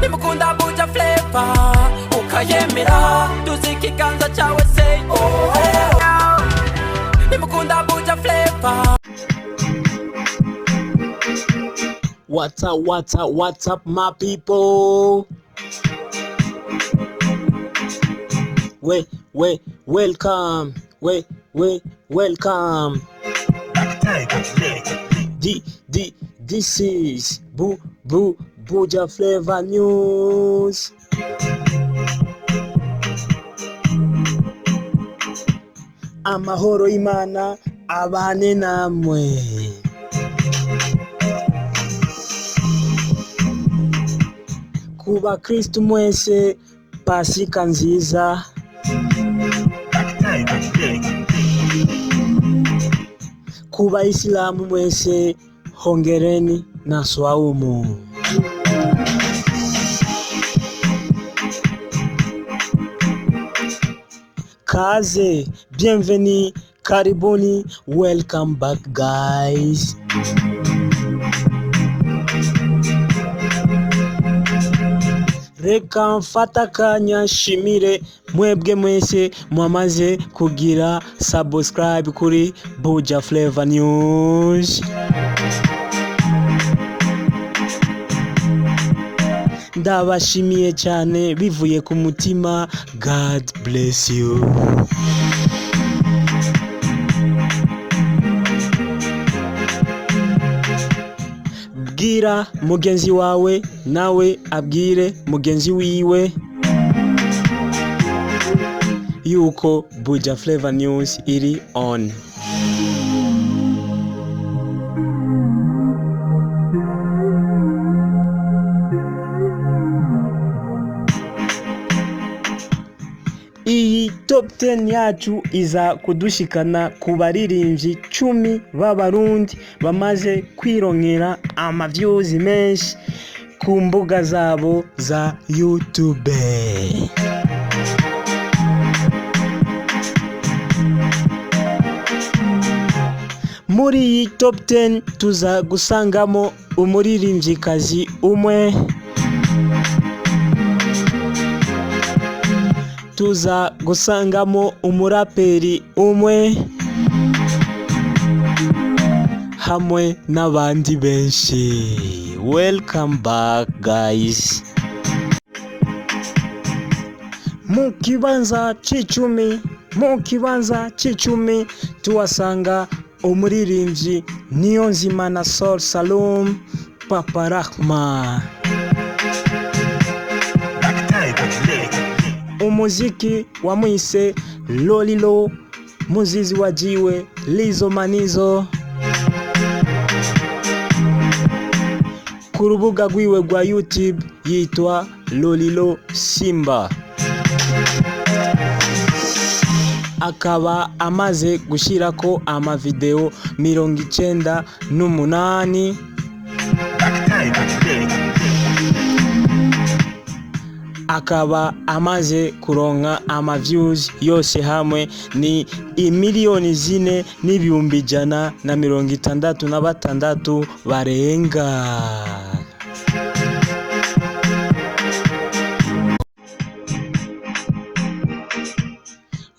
Nimukunda buja flavor ukayemera tuzikiganza cyawe say oh Nimukunda buja flavor. What's up my people? Welcome. This is Buja Flavor News. Amahoro Imana abane namwe. Kuba Kristo mwese Pasika nziza. Kuba Islamu mwese hongereni na swaumu. Kaze, bienvenue, karibuni, welcome back guys. Reka mfata akanya shimire mwebwe mwese mwamaze kugira subscribe kuri Buja Flavor News. Ndabashimiye cyane bivuye ku mutima. God bless you. Bwira mugenzi wawe nawe abwire mugenzi wiwe yuko Buja Flavor News iri on. Iyi top 10 yacu iza kudushikana ku baririmbyi 10 b'abarundi bamaze kwirongera views menshi ku mbuga zabo za YouTube. Muri iyi top 10 tuza gusangamo umuririmbyikazi umwe, tuza gusangamo umuraperi umwe hamwe n'abandi benshi. Welcome back guys. Mu kibanza c'icumi tuwasanga umuririmbyi Niyonzimana Soul Salum Papa Rahma. Umuziki wamwise Lolilo, muzizi wajiwe Lizo Manizo. Ku rubuga rwiwe rwa YouTube yitwa Lolilo Simba. Akaba amaze gushirako amavideo 98. Akaba amaze kuronka views yose hamwe ni 4,466,000 barenga.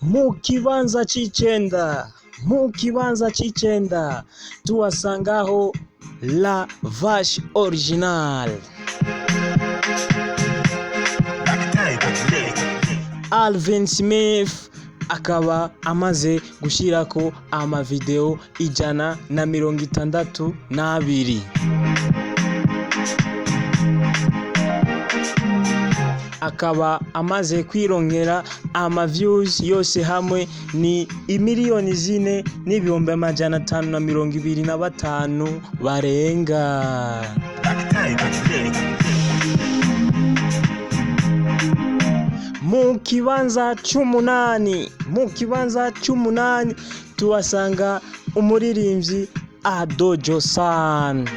Mu kibanza c'icenda tuwasangaho La Vache Original. Alvin Smith akaba amaze gushirako amavideo 162. Akaba amaze kwirongera views yose hamwe ni 4,525,000 barenga. Mu kibanza c'umunani tuwasanga umuririmbyi Adojo San.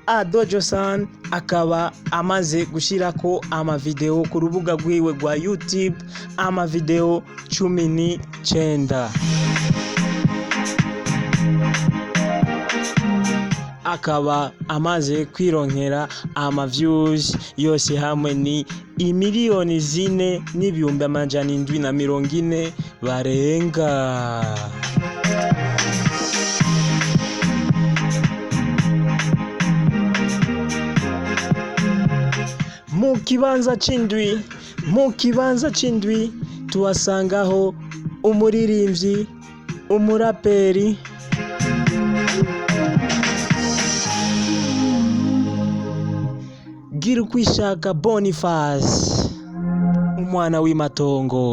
Adojo San akaba amaze gushirako amavideo ku rubuga rwiwe rwa YouTube amavideo 19. akaba amaze kwironkera views yose hamwe ni 4,740,000 barenga. mu kibanza c'indwi tuwasangaho umuririmbyi, umuraperi Girukwishaka Boniface, umwana w'imatongo.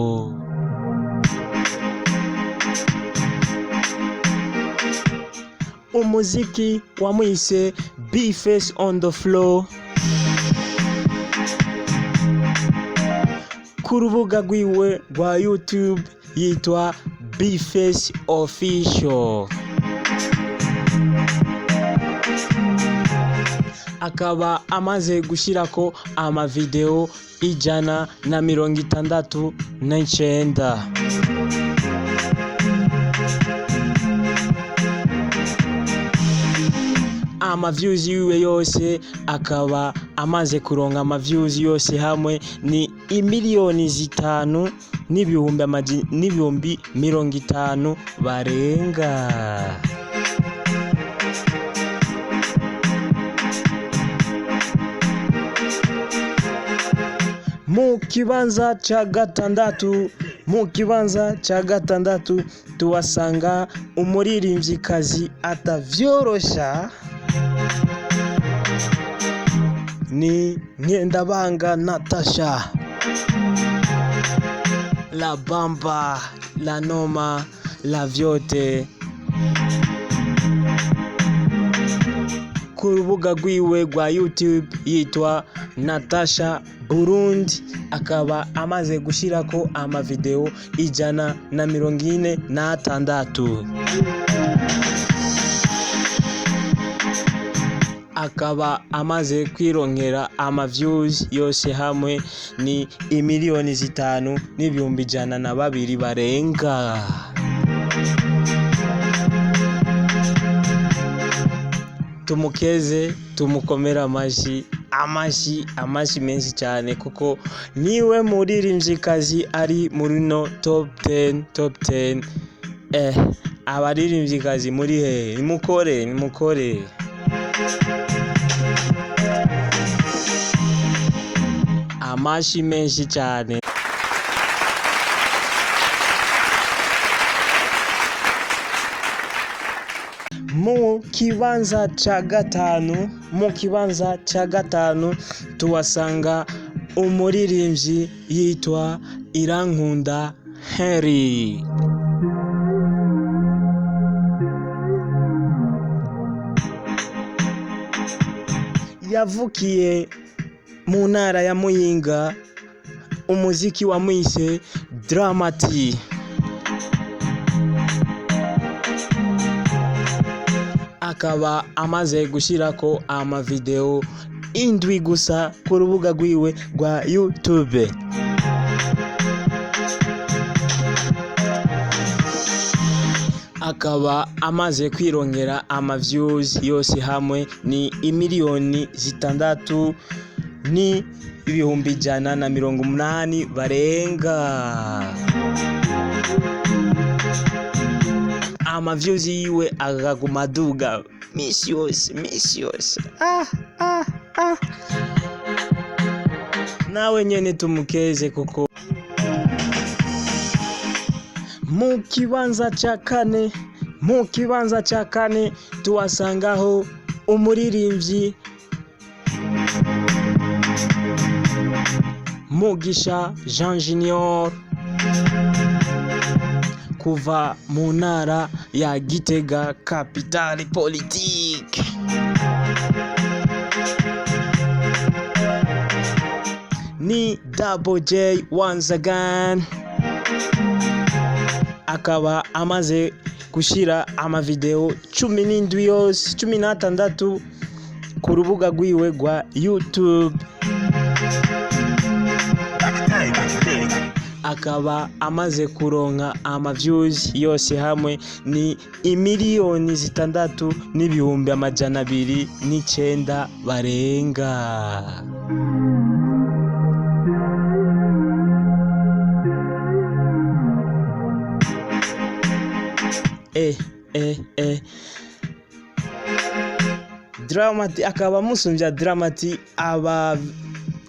Umuziki wamwise B-Face on the floor. Ku rubuga rwiwe rwa YouTube yitwa B-Face Official. Akaba amaze gushirako video 169. Views yiwe yose akaba amaze kuronka views yose hamwe ni 5,000,000 barenga. Mu kibanza cha gatandatu tuwasanga umuririmvyikazi atavyorosha ni Ngendabanga Natasha, la bamba, la noma, la vyote. Ku rubuga rwiwe rwa YouTube yitwa Natasha Burundi, akaba amaze gushirako video 146. Akaba amaze kwironkera views yose hamwe ni 5,102,000 barenga. Tumukeze, tumukomera amashi menshi cyane kuko niwe muririmvyikazi ari muri no top 10. Abaririmvyikazi muri he, nimukore. Amashi menshi cyane. Mu kibanza cha gatanu tuwasanga umuririmbyi yitwa Irankunda Henry. Yavukiye mu ntara ya Muyinga, umuziki wamwise Dramati. Akaba amaze gushirako video 7 gusa ku rubuga rwiwe rwa YouTube. Akaba amaze kwirongera views yose hamwe ni 6,000,000 ni 180 barenga. Views yiwe agaguma aduga misi yose. Nawe nyene tumukeze kuko. Mu kibanza cha kane tuwasangaho umuririmbyi Mugisha Jean Junior, kuva mu ntara ya Gitega, capitale politique. Ni Double J once again. Akaba amaze gushira video 16 ku rubuga rwiwe rwa YouTube. akaba amaze kuronka views yose hamwe ni 6,209 barenga. Dramati akaba musumbya Dramati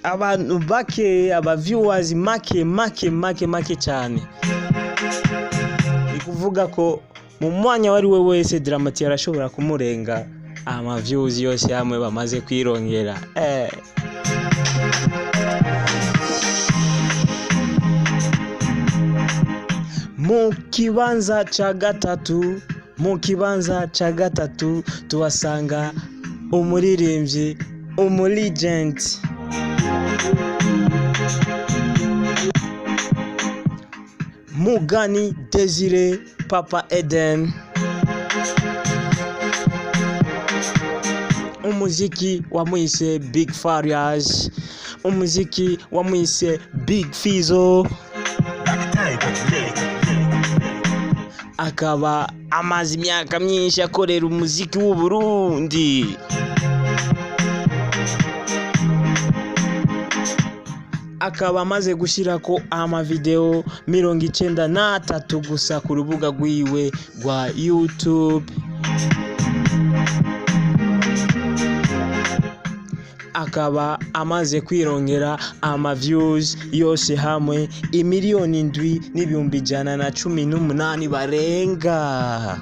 abantu bake viewers make cyane. Ikuvuga ko mu mwanya wari we wese Dramati yarashobora kumurenga views yose hamwe bamaze kwirongera. Mu kibanza ca gatatu tubasanga umuririmbyi umulegend Mugani Desire Papa Eden. Umuziki wamwise Big Farias, umuziki wamwise Big Fizo. Akaba amaze imyaka myinshi akorera umuziki w'u Burundi. Akaba amaze gushirako video 93 gusa ku rubuga rwiwe rwa YouTube. Akaba amaze kwirongera views yose hamwe 7,118 barenga.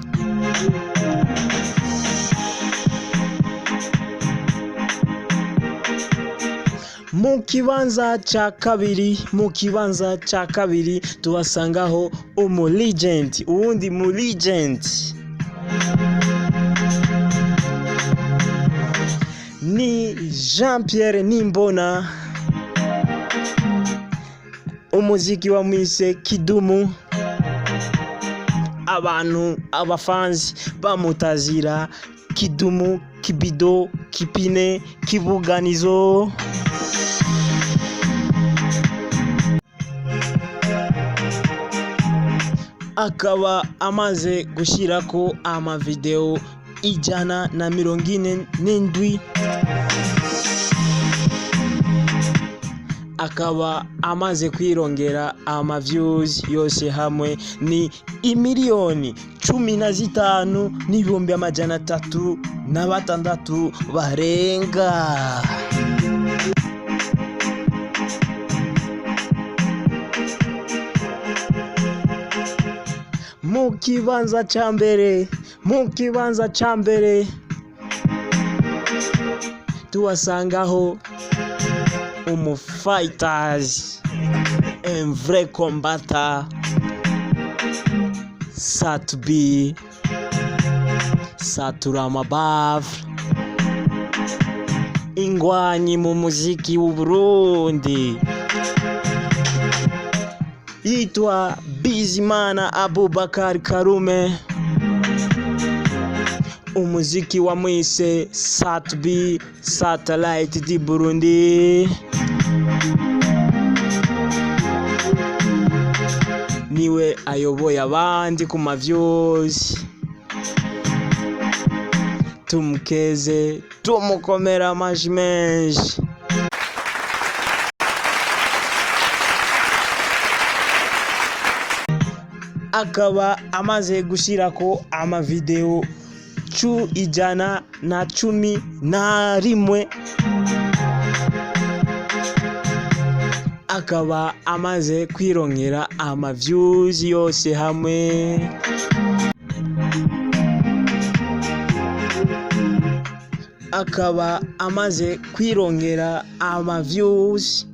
Mu kibanza ca kabiri tubasangaho umulegend, uwundi mulegend ni Jean Pierre Nimbona. Umuziki wamwise Kidumu. Abantu abafanzi bamutazira Kidumu, Kibido, Kipine, Kibuganizo. Akaba amaze gushirako video 147. Akaba amaze kwirongera views yose hamwe ni 15,306 barenga. Mu kibanza ca mbere tuwasangaho fighters, un vrai combattant, Satbi, Saturamabav, ingwanyi mu muziki w'u Burundi. Yitwa Bizimana Abubakar Karume. Umuziki wamwise Satbi, Satellite di Burundi. Niwe ayoboye abandi ku views. Tumukeze, tumukomera amashyi menshi. Akaba amaze gushirako video 111. Akaba amaze kwirongera views yose hamwe. Akaba amaze kwirongera views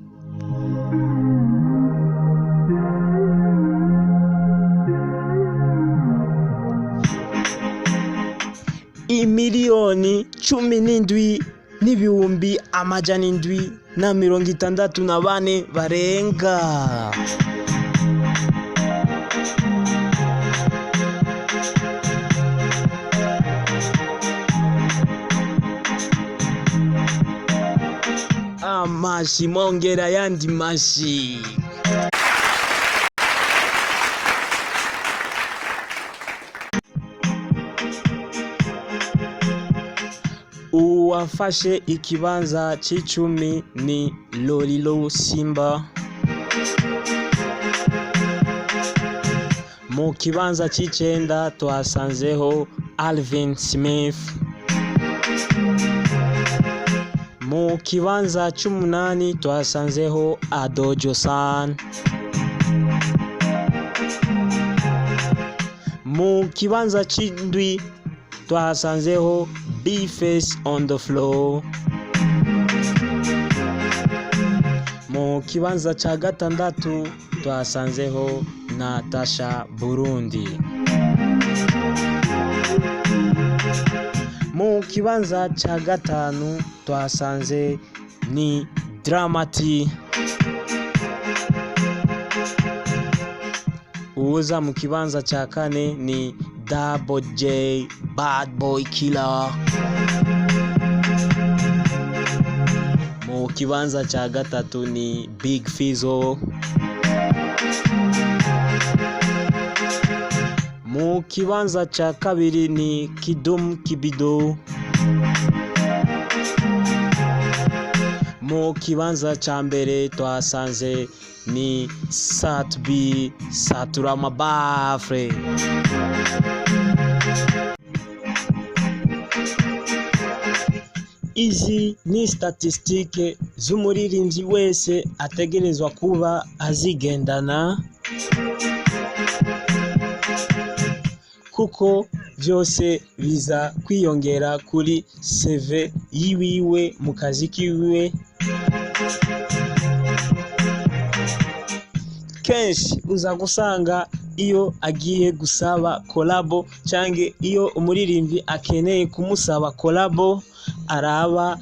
17,764 barenga. Amashi mongera yandi mashi. uwafashe ikibanza c'icumi ni Lolilo Simba. Mu kibanza c'icenda twasanzeho Alvin Smith. Mu kibanza c'umunani twasanzeho Adojo-san. Mu kibanza c'indwi twasanzeho B-Face on the floor. Mu kibanza ca gatandatu twasanzeho Natasha Burundi. Mu kibanza ca gatanu twasanze ni Dramati. Uza mu kibanza ca kane ni Double J Bad Boy Killer. Mu kibanza ca gatatu ni Big Fizzo. Mu kibanza ca kabiri ni Kidum Kibido. Mu kibanza ca mbere twasanze ni Satbi Saturama Bafre. Izi ni statistike z'umuririmbyi wese ategerezwa kuba azigendana, kuko vyose biza kwiyongera kuri CV yiwiwe mu kazi kiwiwe. Kenshi uza gusanga iyo agiye gusaba kolabo canke iyo umuririmbyi akeneye kumusaba kolabo, araba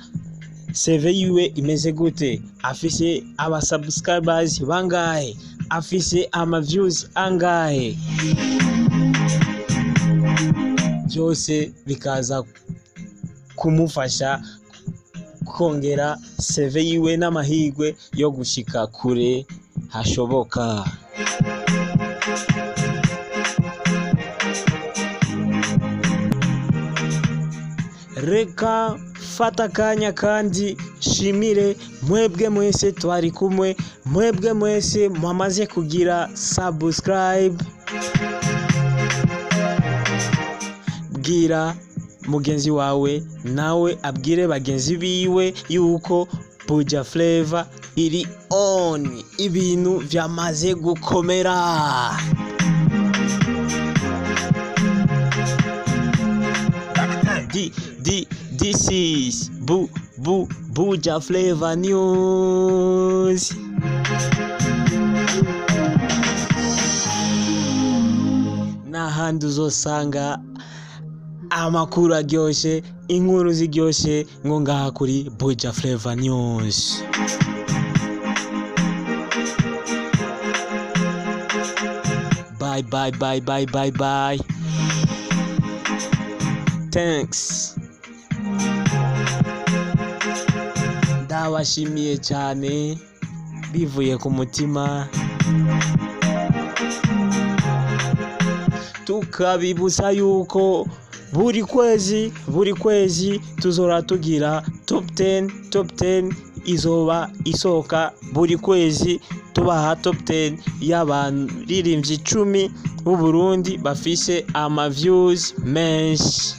CV yiwe imeze gute, afise aba subscribers bangahe, afise ama views angahe. Byose bikaza kumufasha kongera CV yiwe n'amahirwe yo gushika kure hashoboka. Reka fata kanya kandi shimire mwebwe mwese twari kumwe, mwebwe mwese mwamaze kugira subscribe. Bwira mugenzi wawe nawe abwire bagenzi biwe yuko Buja Flavor iri on, ibintu vyamaze gukomera. This is Buja Flavor News. N'ahandi uzosanga amakuru aryoshe, inkuru ziryoshe ngo ngaha kuri Buja Flavor News. Bye. Thanks. Ndabashimiye cyane bivuye ku mutima. Tukabibusa yuko buri kwezi tuzora tugira top 10 izoba isoka buri kwezi, tubaha top 10 y'abaririmbyi 10 b'u Burundi bafise ama views menshi.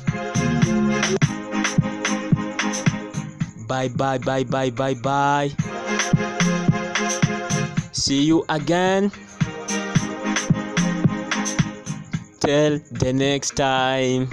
Bye. See you again. Till the next time.